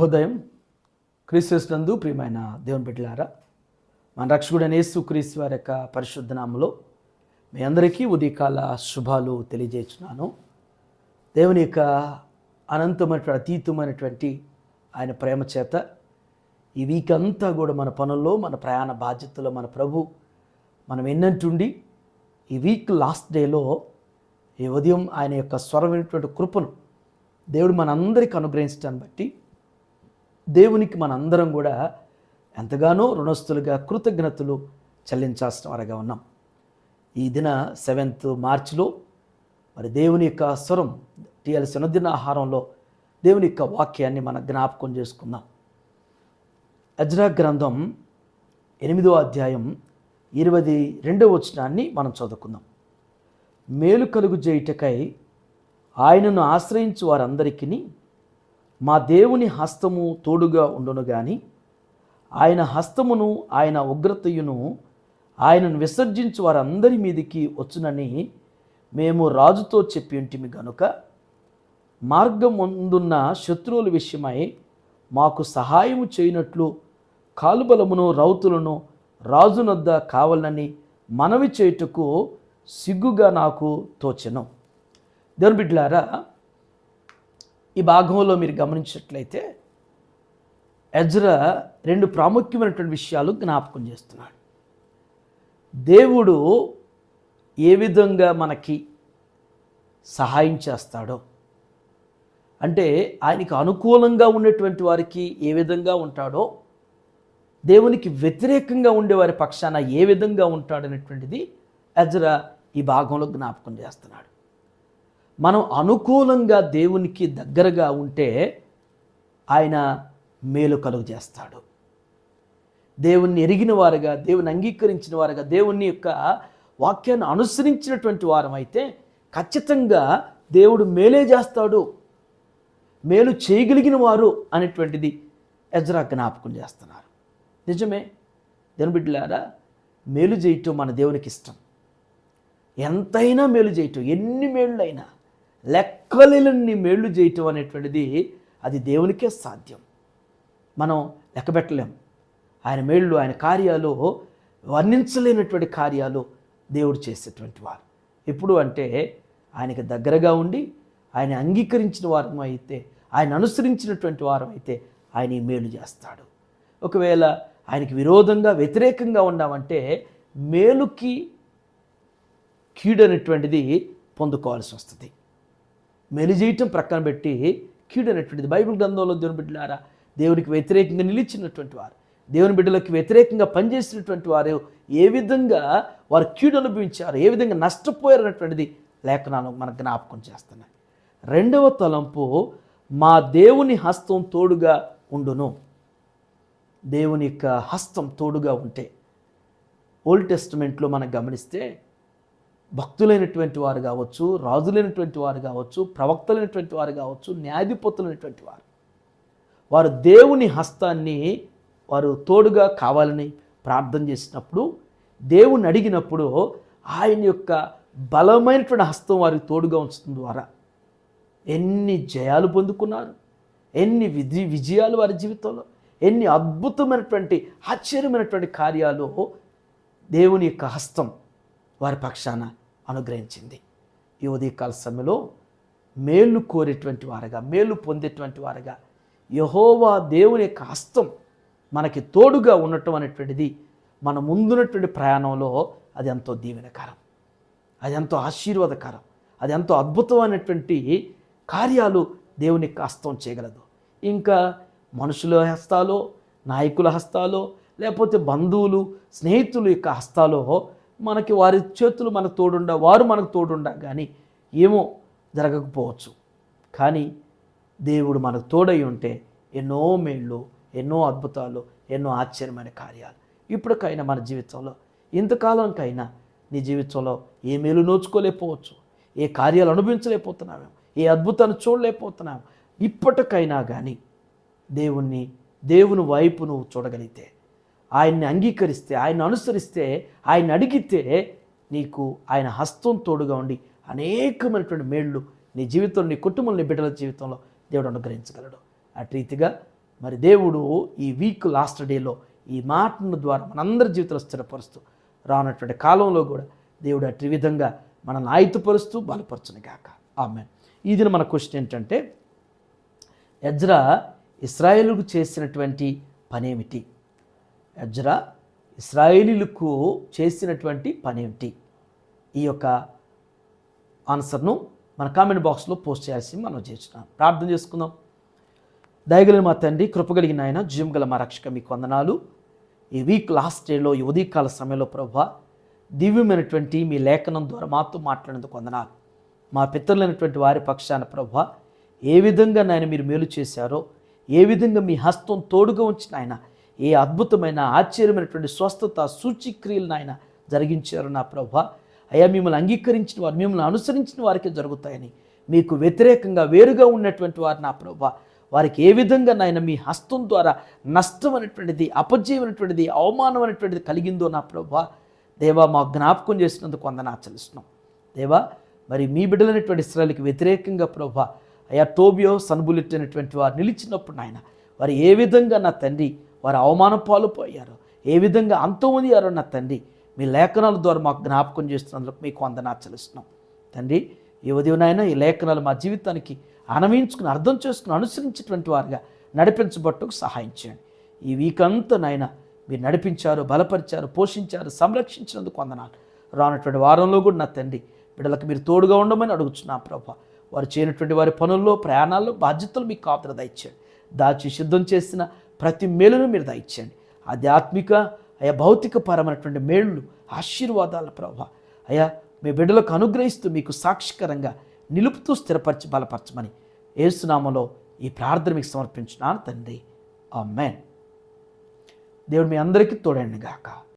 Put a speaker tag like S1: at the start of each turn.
S1: శుభోదయం. క్రీస్తునందు ప్రియమైన దేవుని బిడ్డలారా, మన రక్షకుడైన యేసుక్రీస్తు వారి యొక్క పరిశుద్ధ నామములో మీ అందరికీ ఉదయకాల శుభాలు తెలియజేస్తున్నాను. దేవుని యొక్క అనంతమైనటువంటి అతీతమైనటువంటి ఆయన ప్రేమ చేత ఈ వీక్ అంతా కూడా మన పనుల్లో, మన ప్రయాణ బాధ్యతలో మన ప్రభు మనం ఎన్నంటుండి ఈ వీక్ లాస్ట్ డేలో ఈ ఉదయం ఆయన యొక్క స్వరమైనటువంటి కృపను దేవుడు మనందరికీ అనుగ్రహించడాన్ని బట్టి దేవునికి మనందరం కూడా ఎంతగానో రుణస్తులుగా కృతజ్ఞతలు చెల్లించాల్సిన వారిగా ఉన్నాం. ఈ దిన 7th మార్చిలో మరి దేవుని యొక్క స్వరం టీఎల్సీ అనుదిన ఆహారంలో దేవుని యొక్క వాక్యాన్ని మనం జ్ఞాపకం చేసుకుందాం. ఎజ్రా గ్రంథం 8వ అధ్యాయం 22వ వచనాన్ని మనం చదువుకుందాం. మేలు కలుగు చేయుటకై ఆయనను ఆశ్రయించు వారందరికీ మా దేవుని హస్తము తోడుగా ఉండును గాని ఆయన హస్తమును ఆయన ఉగ్రతయును ఆయనను విసర్జించు వారందరి మీదికి వచ్చునని మేము రాజుతో చెప్పి ఉంటిమి గనుక మార్గం ముందున్న శత్రువుల విషయమై మాకు సహాయము చేయనట్లు కాలుబలమును రౌతులను రాజునొద్ద కావాలని మనవి చేయుటకు సిగ్గుగా నాకు తోచెను. దేవుని బిడ్డలారా, ఈ భాగంలో మీరు గమనించినట్లయితే ఎజ్రా 2 ప్రాముఖ్యమైనటువంటి విషయాలు జ్ఞాపకం చేస్తున్నాడు. దేవుడు ఏ విధంగా మనకి సహాయం చేస్తాడో, అంటే ఆయనకి అనుకూలంగా ఉండేటువంటి వారికి ఏ విధంగా ఉంటాడో, దేవునికి వ్యతిరేకంగా ఉండేవారి పక్షాన ఏ విధంగా ఉంటాడనేటువంటిది ఎజ్రా ఈ భాగంలో జ్ఞాపకం చేస్తున్నాడు. మనం అనుకూలంగా దేవునికి దగ్గరగా ఉంటే ఆయన మేలు కలుగు చేస్తాడు. దేవుణ్ణి ఎరిగిన వారుగా, దేవుని అంగీకరించిన వారుగా, దేవుని యొక్క వాక్యాన్ని అనుసరించినటువంటి వారం అయితే ఖచ్చితంగా దేవుడు మేలే చేస్తాడు, మేలు చేయగలిగిన వారు అనేటువంటిది ఎజ్రా జ్ఞాపకం చేస్తున్నారు. నిజమే దేవుని బిడ్డలారా, మేలు చేయటం మన దేవునికి ఇష్టం. ఎంతైనా మేలు చేయటం, ఎన్ని మేళ్ళైనా, లెక్కలేని మేళ్ళు చేయటం అనేటువంటిది అది దేవునికే సాధ్యం. మనం లెక్కబెట్టలేం. ఆయన మేళ్ళు, ఆయన కార్యాలు వర్ణించలేనటువంటి కార్యాలు దేవుడు చేసేటువంటి వారు. ఎప్పుడు అంటే ఆయనకి దగ్గరగా ఉండి ఆయన అంగీకరించిన వారం అయితే, ఆయన అనుసరించినటువంటి వారం అయితే ఆయన ఈ మేలు చేస్తాడు. ఒకవేళ ఆయనకి విరోధంగా, వ్యతిరేకంగా ఉన్నామంటే మేలుకి కీడు అనేటువంటిది పొందుకోవాల్సి వస్తుంది. మేలు చేయటం ప్రక్కన పెట్టి కీడు అనేటువంటిది బైబిల్ గ్రంథంలో దేవుని బిడ్డలారా, దేవునికి వ్యతిరేకంగా నిలిచినటువంటి వారు, దేవుని బిడ్డలకు వ్యతిరేకంగా పనిచేసినటువంటి వారు ఏ విధంగా వారు కీడు అనుభవించారు, ఏ విధంగా నష్టపోయారు అనేటువంటిది లేఖనాలు మనకు జ్ఞాపకం చేస్తున్నాయి. 2వ తలంపు, మా దేవుని హస్తం తోడుగా ఉండును. దేవుని యొక్క హస్తం తోడుగా ఉంటే, ఓల్డ్ టెస్టిమెంట్లో మనం గమనిస్తే భక్తులైనటువంటి వారు కావచ్చు, రాజులైనటువంటి వారు కావచ్చు, ప్రవక్తలైనటువంటి వారు కావచ్చు, న్యాయాధిపతులైనటువంటి వారు, వారు దేవుని హస్తాన్ని వారు తోడుగా కావాలని ప్రార్థన చేసినప్పుడు, దేవుని అడిగినప్పుడు ఆయన యొక్క బలమైనటువంటి హస్తం వారికి తోడుగా ఉంచడం ద్వారా ఎన్ని జయాలు పొందుకున్నారు, ఎన్ని విజయాలు వారి జీవితంలో, ఎన్ని అద్భుతమైనటువంటి ఆశ్చర్యమైనటువంటి కార్యాలు దేవుని యొక్క హస్తం వారి పక్షాన అనుగ్రహించింది. ఈ ఉదయకాల సమయంలో మేలు కోరేటువంటి వారుగా, మేలు పొందేటువంటి వారుగా యెహోవా దేవుని యొక్క హస్తం మనకి తోడుగా ఉండటం అనేటువంటిది మన ముందున్నటువంటి ప్రయాణంలో అది ఎంతో దీవెనకరం, అది ఎంతో ఆశీర్వాదకరం, అది ఎంతో అద్భుతమైనటువంటి కార్యాలు దేవుని యొక్క హస్తం చేయగలదు. ఇంకా మనుషుల హస్తాలో, నాయకుల హస్తాలో, లేకపోతే బంధువులు, స్నేహితుల యొక్క హస్తాలో మనకి వారి చేతులు మనకు తోడుండా, వారు మనకు తోడుండా కానీ ఏమో జరగకపోవచ్చు. కానీ దేవుడు మనకు తోడై ఉంటే ఎన్నో మేళ్ళు, ఎన్నో అద్భుతాలు, ఎన్నో ఆశ్చర్యమైన కార్యాలు ఇప్పటికైనా మన జీవితంలో, ఇంతకాలంకైనా నీ జీవితంలో ఏ మేలు నోచుకోలేకపోవచ్చు, ఏ కార్యాలు అనుభవించలేకపోతున్నాము, ఏ అద్భుతాన్ని చూడలేకపోతున్నాము. ఇప్పటికైనా కానీ దేవుని వైపు నువ్వు చూడగలిగితే, ఆయన్ని అంగీకరిస్తే, ఆయన అనుసరిస్తే, ఆయన అడిగితే నీకు ఆయన హస్తం తోడుగా ఉండి అనేకమైనటువంటి మేళ్ళు నీ జీవితంలో, నీ కుటుంబంలో, నీ బిడ్డల జీవితంలో దేవుడు అనుగ్రహించగలడు. అటు రీతిగా మరి దేవుడు ఈ వీక్ లాస్ట్ డేలో ఈ మాటల ద్వారా మనందరి జీవితంలో స్థిరపరుస్తూ రానటువంటి కాలంలో కూడా దేవుడు అటు విధంగా మనల్ని ఆయుధపరుస్తూ బలపరచును గాక. ఆమేన్. ఈ దిన మన క్వశ్చన్ ఏంటంటే, ఎజ్రా ఇశ్రాయేలుకు చేసినటువంటి పనేమిటి? ఎజ్రా ఇశ్రాయేలీలకు చేసినటువంటి పనేమిటి? ఈ యొక్క ఆన్సర్ను మన కామెంట్ బాక్స్లో పోస్ట్ చేయాల్సి మనం చేస్తున్నాం. ప్రార్థన చేసుకుందాం. దయగలిగిన మా తండ్రి, కృపగలిగిన ఆయన, జీవం గల మా రక్షక, మీకు వందనాలు. ఈ వీక్ లాస్ట్ డేలో ఈ ఉదయకాల సమయంలో ప్రభువా దివ్యమైనటువంటి మీ లేఖనం ద్వారా మాతో మాట్లాడేందుకు వందనాలు. మా పితరులైనటువంటి వారి పక్షాన ప్రభువా ఏ విధంగా నాయన మీరు మేలు చేశారో, ఏ విధంగా మీ హస్తం తోడుగా ఉంచిన ఆయన ఏ అద్భుతమైన ఆశ్చర్యమైనటువంటి స్వస్థత సూచిక్రియలు నాయన జరిగించారు నా ప్రభువా. అయ్యా, మిమ్మల్ని అంగీకరించిన వారు, మిమ్మల్ని అనుసరించిన వారికి జరుగుతాయని, మీకు వ్యతిరేకంగా వేరుగా ఉన్నటువంటి వారు నా ప్రభువా వారికి ఏ విధంగా నాయన మీ హస్తం ద్వారా నష్టం అనేటువంటిది, అపజయం అనేటువంటిది, అవమానం అనేటువంటిది కలిగిందో నా ప్రభువా దేవా మా జ్ఞాపకం చేసినందుకు వందనాలు చెల్లిస్తున్నాం. దేవా, మరి మీ బిడ్డలైనటువంటి ఇశ్రాయేలుకి వ్యతిరేకంగా ప్రభువా అయ్యా టోబియో, సన్బులిట్ అనేటువంటి వారు నిలిచినప్పుడు నాయన వారు ఏ విధంగా నా తండ్రి వారు అవమానం పాలుపోయారో, ఏ విధంగా అంతమొందారో నా తండ్రి మీ లేఖనాల ద్వారా మాకు జ్ఞాపకం చేస్తున్నందుకు మీకు వందనాలు చెల్లిస్తున్నాం. తండ్రి, ఈ ఉదయం నాయన ఈ లేఖనాలు మా జీవితానికి అనుభవించుకుని, అర్థం చేసుకుని, అనుసరించేటువంటి వారుగా నడిపించబట్టుకు సహాయం చేయండి. ఈ వీక్ అంతా నాయన మీరు నడిపించారు, బలపరిచారు, పోషించారు, సంరక్షించినందుకు వందనాలు. రానటువంటి వారంలో కూడా నా తండ్రి బిడ్డలకు మీరు తోడుగా ఉండమని అడుగుతున్నాం ప్రభా. వారు చేయనటువంటి వారి పనుల్లో, ప్రయాణాల్లో, బాధ్యతలు మీకు కాపుదల దయచేయండి. దాచి సిద్ధం చేసిన ప్రతి మేలును మీరు దయచేయండి. ఆధ్యాత్మిక అయా భౌతిక పరమైనటువంటి మేళ్ళు, ఆశీర్వాదాల ప్రభా అయా మీ బిడ్డలకు అనుగ్రహిస్తూ మీకు సాక్షికరంగా నిలుపుతూ స్థిరపరిచి బలపరచమని యేసు నామములో ఈ ప్రార్థన మీకు సమర్పించున్నాను తండ్రి. ఆమేన్. దేవుడు మీ అందరికీ తోడండి గాక.